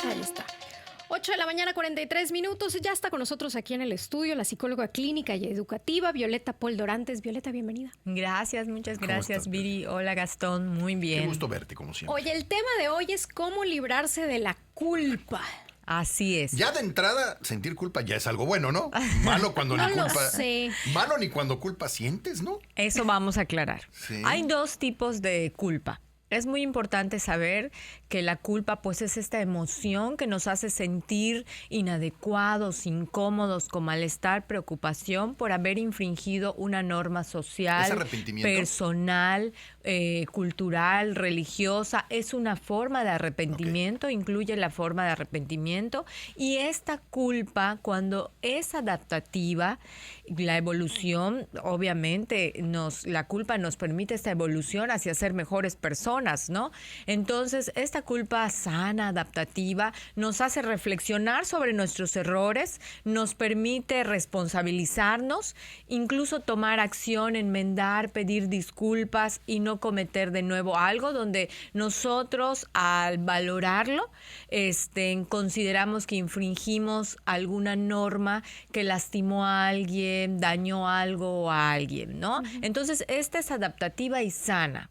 Ahí está. 8 de la mañana, 43 minutos. Ya está con nosotros aquí en el estudio la psicóloga clínica y educativa Violeta Paul Dorantes. Violeta, bienvenida. Gracias, muchas gracias, estás, Viri. Hola, Gastón, muy bien. Qué gusto verte, como siempre. Oye, el tema de hoy es cómo librarse de la culpa. Así es. Ya de entrada, sentir culpa ya es algo bueno, ¿no? Malo cuando No ni lo culpa. sé. Malo ni cuando culpa sientes, ¿no? Eso vamos a aclarar. Sí. Hay dos tipos de culpa. Es muy importante saber que la culpa pues es esta emoción que nos hace sentir inadecuados, incómodos, con malestar, preocupación por haber infringido una norma ¿Es social, arrepentimiento? personal, cultural, religiosa. Es una forma de arrepentimiento, incluye la forma de arrepentimiento. Y esta culpa, cuando es adaptativa, la evolución, obviamente, la culpa nos permite esta evolución hacia ser mejores personas, ¿no? Entonces, esta culpa sana, adaptativa, nos hace reflexionar sobre nuestros errores, nos permite responsabilizarnos, incluso tomar acción, enmendar, pedir disculpas y no cometer de nuevo algo donde nosotros, al valorarlo, consideramos que infringimos alguna norma que lastimó a alguien, dañó algo a alguien, ¿no? Entonces, esta es adaptativa y sana.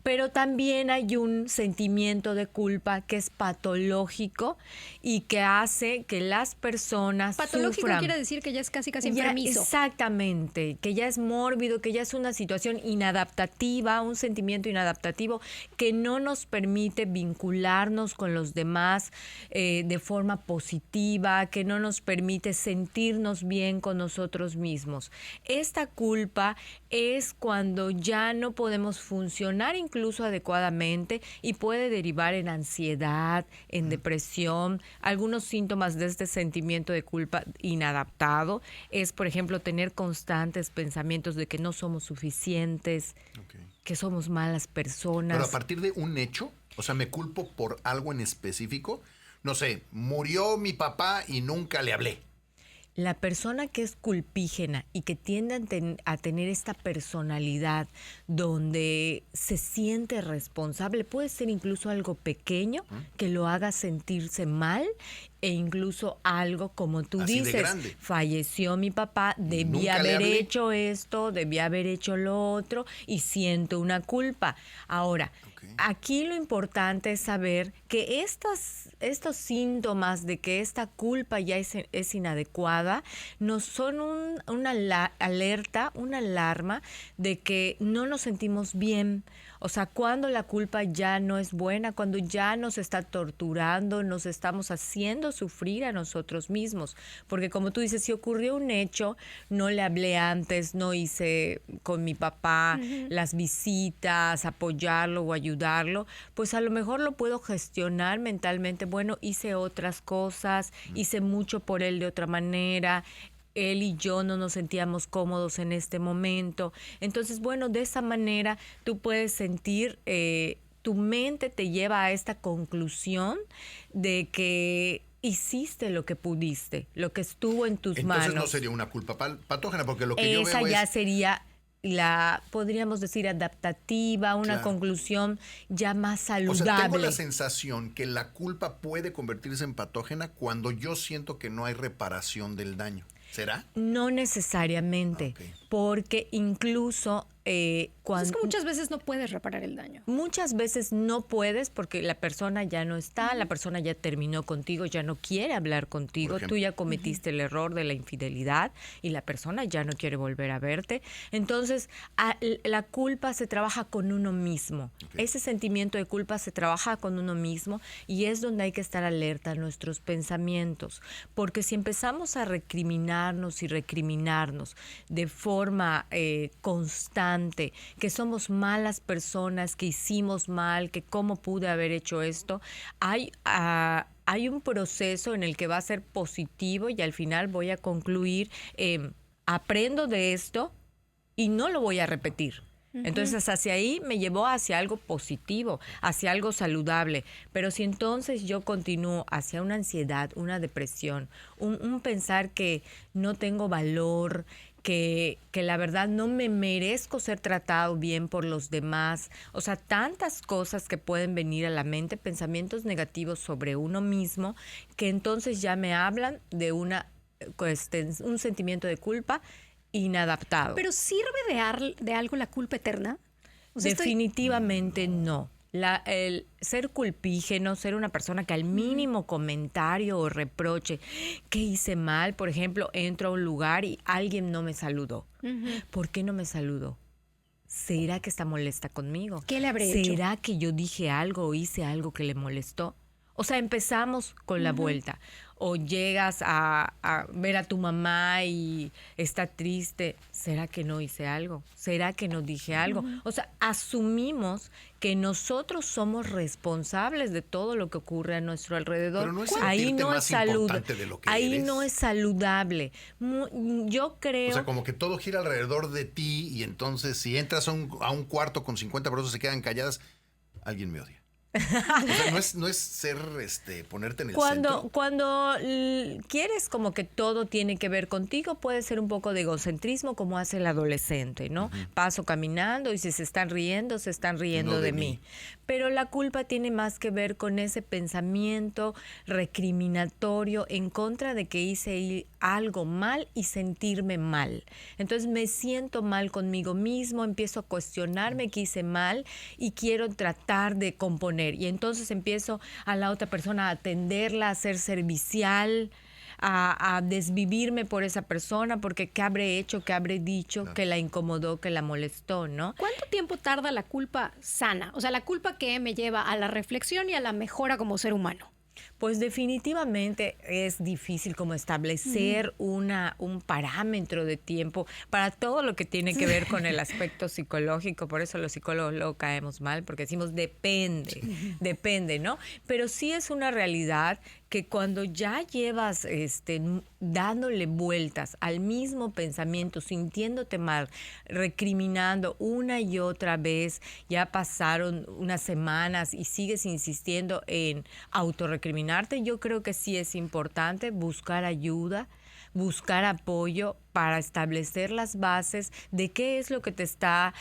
Pero también hay un sentimiento de culpa que es patológico y que hace que las personas Patológico sufran. quiere decir que ya es casi Ya, enfermizo. exactamente, que ya es mórbido, que ya es una situación inadaptativa, un sentimiento inadaptativo que no nos permite vincularnos con los demás de forma positiva, que no nos permite sentirnos bien con nosotros mismos. Esta culpa es cuando ya no podemos funcionar incluso adecuadamente y puede derivar en ansiedad, en depresión. Algunos síntomas de este sentimiento de culpa inadaptado es, por ejemplo, tener constantes pensamientos de que no somos suficientes, que somos malas personas. Pero a partir de un hecho, o sea, me culpo por algo en específico. No sé, murió mi papá y nunca le hablé. La persona que es culpígena y que tiende a tener esta personalidad donde se siente responsable, puede ser incluso algo pequeño que lo haga sentirse mal e incluso algo como tú Así de dices, grande. falleció mi papá, debía Nunca le haber hablé. hecho esto, debía haber hecho lo otro y siento una culpa. Ahora, aquí lo importante es saber que estos síntomas de que esta culpa ya es inadecuada nos son una alerta, una alarma de que no nos sentimos bien. O sea, cuando la culpa ya no es buena, cuando ya nos está torturando, nos estamos haciendo sufrir a nosotros mismos. Porque como tú dices, si ocurrió un hecho, no le hablé antes, no hice con mi papá las visitas, apoyarlo o ayudarlo, pues a lo mejor lo puedo gestionar mentalmente. Bueno, hice otras cosas, hice mucho por él de otra manera. Él y yo no nos sentíamos cómodos en este momento. Entonces, bueno, de esa manera tú puedes sentir, tu mente te lleva a esta conclusión de que hiciste lo que pudiste, lo que estuvo en tus manos. Entonces no sería una culpa patógena, porque lo que yo Esa veo ya es... sería podríamos decir, adaptativa, una Claro. conclusión ya más O saludable. sea, tengo la sensación que la culpa puede convertirse en patógena cuando yo siento que no hay reparación del daño. ¿Será? No necesariamente, porque incluso cuando... Es que muchas veces no puedes reparar el daño. Muchas veces no puedes porque la persona ya no está, la persona ya terminó contigo, ya no quiere hablar contigo, tú ya cometiste el error de la infidelidad y la persona ya no quiere volver a verte. Entonces, la culpa se trabaja con uno mismo. Ese sentimiento de culpa se trabaja con uno mismo y es donde hay que estar alerta a nuestros pensamientos. Porque si empezamos a recriminarnos y recriminarnos de forma constante, que somos malas personas, que hicimos mal, que cómo pude haber hecho esto, hay un proceso en el que va a ser positivo y al final voy a concluir, aprendo de esto y no lo voy a repetir. Entonces, hacia ahí me llevó hacia algo positivo, hacia algo saludable. Pero si entonces yo continúo hacia una ansiedad, una depresión, un pensar que no tengo valor, que la verdad no me merezco ser tratado bien por los demás. O sea, tantas cosas que pueden venir a la mente, pensamientos negativos sobre uno mismo, que entonces ya me hablan de un sentimiento de culpa inadaptado. ¿Pero sirve de algo la culpa eterna? O sea, Definitivamente no. El ser culpígeno, ser una persona que al mínimo comentario o reproche, ¿qué hice mal? Por ejemplo, entro a un lugar y alguien no me saludó. ¿Por qué no me saludó? ¿Será que está molesta conmigo? ¿Qué le habré hecho? ¿Será que yo dije algo o hice algo que le molestó? O sea, empezamos con la vuelta. O llegas a ver a tu mamá y está triste. ¿Será que no hice algo? ¿Será que no dije algo? O sea, asumimos que nosotros somos responsables de todo lo que ocurre a nuestro alrededor. Pero no es sentirte más importante de lo que ahí eres. no es saludable. Yo creo... O sea, como que todo gira alrededor de ti y entonces si entras a un cuarto con 50 personas se quedan calladas, alguien me odia. O sea, no es ser, ponerte en el centro. Cuando quieres como que todo tiene que ver contigo, puede ser un poco de egocentrismo como hace el adolescente, ¿no? Paso caminando y si se están riendo No de mí. Pero la culpa tiene más que ver con ese pensamiento recriminatorio en contra de que hice algo mal y sentirme mal. Entonces me siento mal conmigo mismo, empiezo a cuestionarme que hice mal y quiero tratar de componer. Y entonces empiezo a la otra persona a atenderla, a ser servicial, a desvivirme por esa persona, porque qué habré hecho, qué habré dicho, que la incomodó, que la molestó, ¿no? ¿Cuánto tiempo tarda la culpa sana? O sea, la culpa que me lleva a la reflexión y a la mejora como ser humano. Pues definitivamente es difícil como establecer un parámetro de tiempo para todo lo que tiene que ver con el aspecto psicológico. Por eso los psicólogos luego caemos mal, porque decimos depende, ¿no? Pero sí es una realidad que cuando ya llevas dándole vueltas al mismo pensamiento, sintiéndote mal, recriminando una y otra vez, ya pasaron unas semanas y sigues insistiendo en autorrecriminarte, yo creo que sí es importante buscar ayuda, buscar apoyo para establecer las bases de qué es lo que te está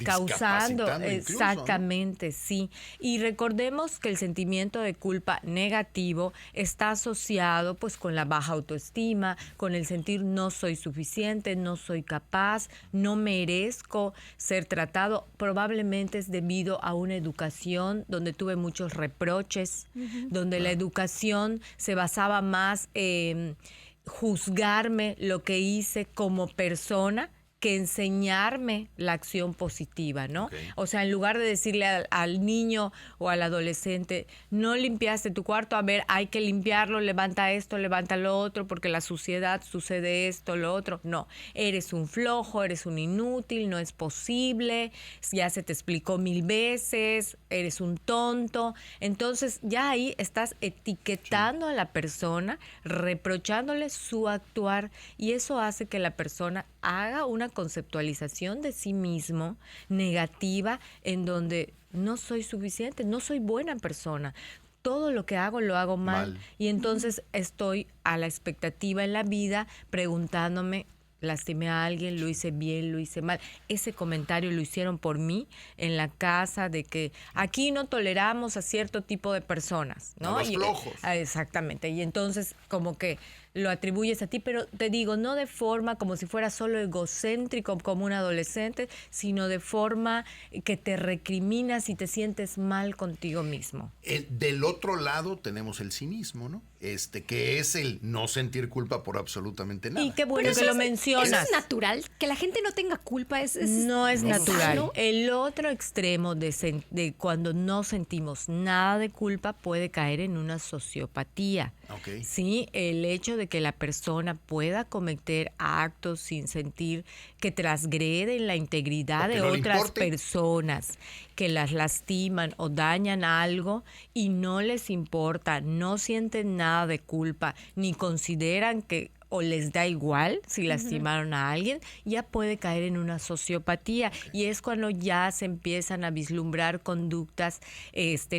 causando. Discapacitando incluso, Exactamente, ¿no? Sí. Y recordemos que el sentimiento de culpa negativo está asociado pues con la baja autoestima, con el sentir no soy suficiente, no soy capaz, no merezco ser tratado. Probablemente es debido a una educación donde tuve muchos reproches, donde la educación se basaba más en juzgarme lo que hice como persona que enseñarme la acción positiva, ¿no? Okay. O sea, en lugar de decirle al niño o al adolescente, no limpiaste tu cuarto, a ver, hay que limpiarlo, levanta esto, levanta lo otro, porque la suciedad sucede esto, lo otro. No, eres un flojo, eres un inútil, no es posible, ya se te explicó 1000 veces, eres un tonto. Entonces, ya ahí estás etiquetando a la persona, reprochándole su actuar, y eso hace que la persona haga una conceptualización de sí mismo negativa, en donde no soy suficiente, no soy buena persona, todo lo que hago lo hago mal. Y entonces estoy a la expectativa en la vida preguntándome, lastimé a alguien, lo hice bien, lo hice mal. Ese comentario lo hicieron por mí en la casa, de que aquí no toleramos a cierto tipo de personas, ¿no? A los flojos. Exactamente. Y entonces como que lo atribuyes a ti, pero te digo, no de forma como si fuera solo egocéntrico como un adolescente, sino de forma que te recriminas y te sientes mal contigo mismo. Del otro lado tenemos el cinismo, ¿no? Que es el no sentir culpa por absolutamente nada. Y qué bueno que lo mencionas. ¿Eso es natural? Que la gente no tenga culpa no es natural. ¿Sano? El otro extremo de cuando no sentimos nada de culpa puede caer en una sociopatía. Okay. Sí, el hecho de que la persona pueda cometer actos sin sentir que transgreden la integridad de otras personas, que las lastiman o dañan algo y no les importa, no sienten nada de culpa, ni consideran que o les da igual si lastimaron a alguien, ya puede caer en una sociopatía. Y es cuando ya se empiezan a vislumbrar conductas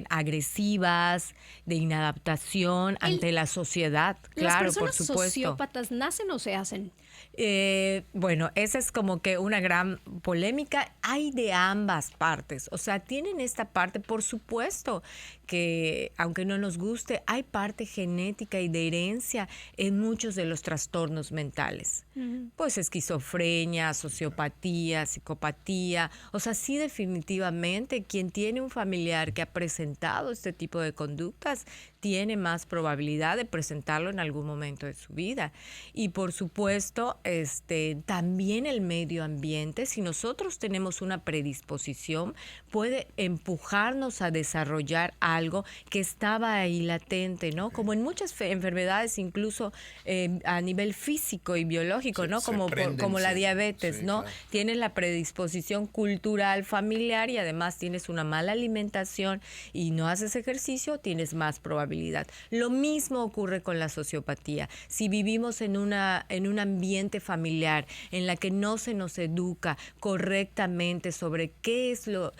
agresivas, de inadaptación ante la sociedad. Claro, por ¿Las personas supuesto. sociópatas nacen o se hacen? Bueno, esa es como que una gran polémica. Hay de ambas partes. O sea, tienen esta parte, por supuesto, que aunque no nos guste, hay parte genética y de herencia en muchos de los trastornos mentales. Pues esquizofrenia, sociopatía, psicopatía. O sea, sí, definitivamente quien tiene un familiar que ha presentado este tipo de conductas tiene más probabilidad de presentarlo en algún momento de su vida. Y por supuesto, también el medio ambiente, si nosotros tenemos una predisposición, puede empujarnos a desarrollar algo que estaba ahí latente, ¿no? Como en muchas enfermedades, incluso a nivel físico y biológico, ¿no? Como la diabetes, sí, ¿no? claro. Tienes la predisposición cultural, familiar, y además tienes una mala alimentación y no haces ejercicio, tienes más probabilidad. Lo mismo ocurre con la sociopatía. Si vivimos en un ambiente familiar en la que no se nos educa correctamente sobre qué es lo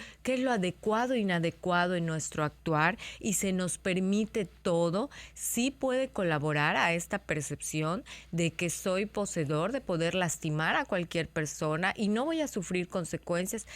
adecuado e inadecuado en nuestro actuar y se nos permite todo, sí puede colaborar a esta percepción de que soy poseedor de poder lastimar a cualquier persona y no voy a sufrir consecuencias.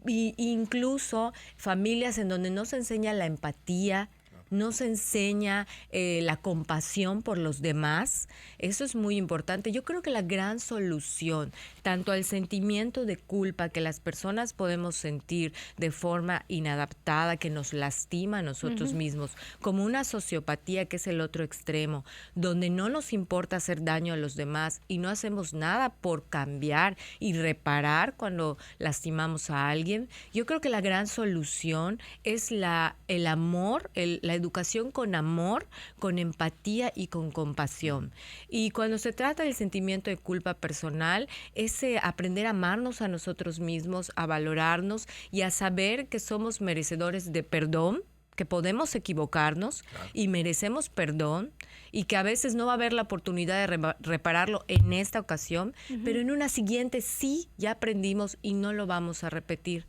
Incluso familias en donde no se enseña la empatía, no se enseña la compasión por los demás. Eso es muy importante. Yo creo que la gran solución, tanto al sentimiento de culpa que las personas podemos sentir de forma inadaptada, que nos lastima a nosotros mismos, como una sociopatía, que es el otro extremo, donde no nos importa hacer daño a los demás y no hacemos nada por cambiar y reparar cuando lastimamos a alguien. Yo creo que la gran solución es el amor, la educación con amor, con empatía y con compasión. Y cuando se trata del sentimiento de culpa personal, es aprender a amarnos a nosotros mismos, a valorarnos y a saber que somos merecedores de perdón, que podemos equivocarnos y merecemos perdón y que a veces no va a haber la oportunidad de repararlo en esta ocasión, pero en una siguiente sí, ya aprendimos y no lo vamos a repetir.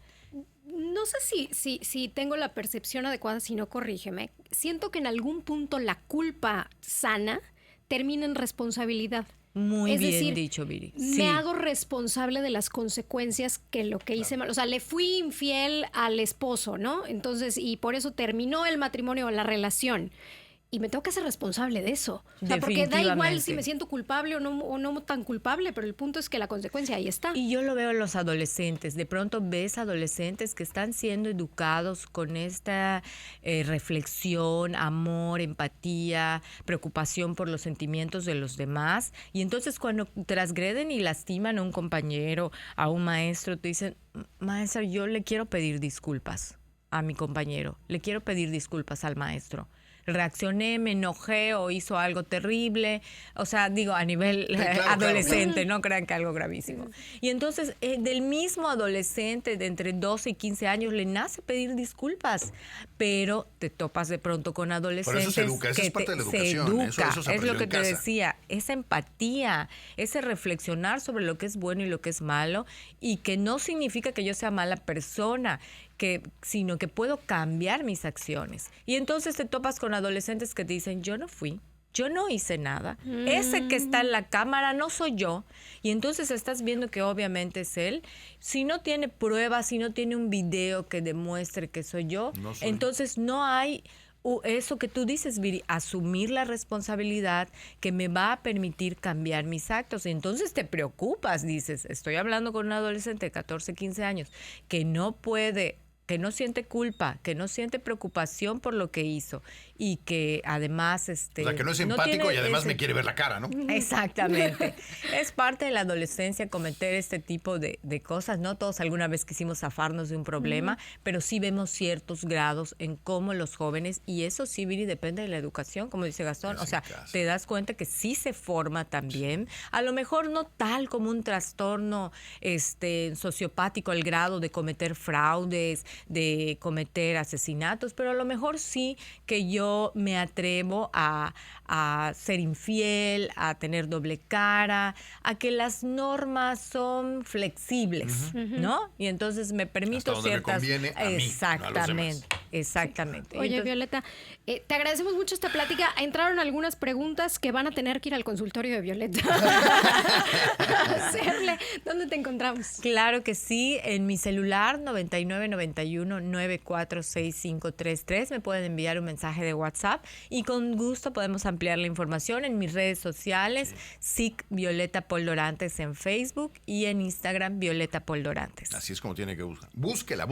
No sé si tengo la percepción adecuada, si no, corrígeme. Siento que en algún punto la culpa sana termina en responsabilidad. Muy es bien decir, dicho, Viri. Sí. Me hago responsable de las consecuencias que lo que hice mal. O sea, le fui infiel al esposo, ¿no? Entonces, y por eso terminó el matrimonio o la relación. Y me tengo que hacer responsable de eso. O sea, porque da igual si me siento culpable o no tan culpable, pero el punto es que la consecuencia ahí está. Y yo lo veo en los adolescentes. De pronto ves adolescentes que están siendo educados con esta reflexión, amor, empatía, preocupación por los sentimientos de los demás. Y entonces cuando transgreden y lastiman a un compañero, a un maestro, te dicen, maestra, yo le quiero pedir disculpas a mi compañero, le quiero pedir disculpas al maestro. Reaccioné, me enojé o hizo algo terrible, o sea, digo, a nivel adolescente, no crean que algo gravísimo. Y entonces, del mismo adolescente de entre 12 y 15 años le nace pedir disculpas, pero te topas de pronto con adolescentes. Pero eso se educa, eso es parte de la educación. Eso se es lo que en te casa. decía, esa empatía, ese reflexionar sobre lo que es bueno y lo que es malo, y que no significa que yo sea mala persona, sino que puedo cambiar mis acciones. Y entonces te topas con adolescentes que te dicen, yo no fui, yo no hice nada, ese que está en la cámara no soy yo. Y entonces estás viendo que obviamente es él. Si no tiene pruebas, si no tiene un video que demuestre que soy yo, entonces no hay eso que tú dices, Viri, asumir la responsabilidad que me va a permitir cambiar mis actos. Y entonces te preocupas, dices, estoy hablando con un adolescente de 14, 15 años que no puede, que no siente culpa, que no siente preocupación por lo que hizo y que además... o sea, que no es empático y además me quiere ver la cara, ¿no? Exactamente. Es parte de la adolescencia cometer este tipo de cosas. No todos alguna vez quisimos zafarnos de un problema, pero sí vemos ciertos grados en cómo los jóvenes, y eso sí, Viri, depende de la educación, como dice Gastón. O sea, te das cuenta que sí se forma también. A lo mejor no tal como un trastorno sociopático al grado de cometer fraudes, de cometer asesinatos, pero a lo mejor sí que yo me atrevo a ser infiel, a tener doble cara, a que las normas son flexibles, ¿no? Y entonces me permito hasta donde me conviene a mí, exactamente, no a los demás. exactamente. Oye, Entonces, Violeta, te agradecemos mucho esta plática. Entraron algunas preguntas que van a tener que ir al consultorio de Violeta. Hacerle. ¿Dónde te encontramos? claro que sí, en mi celular 9991-946533 me pueden enviar un mensaje de WhatsApp y con gusto podemos ampliar la información en mis redes sociales, SIC Violeta Poldorantes en Facebook y en Instagram Violeta Poldorantes. Así es como tiene que buscar. Búsquela.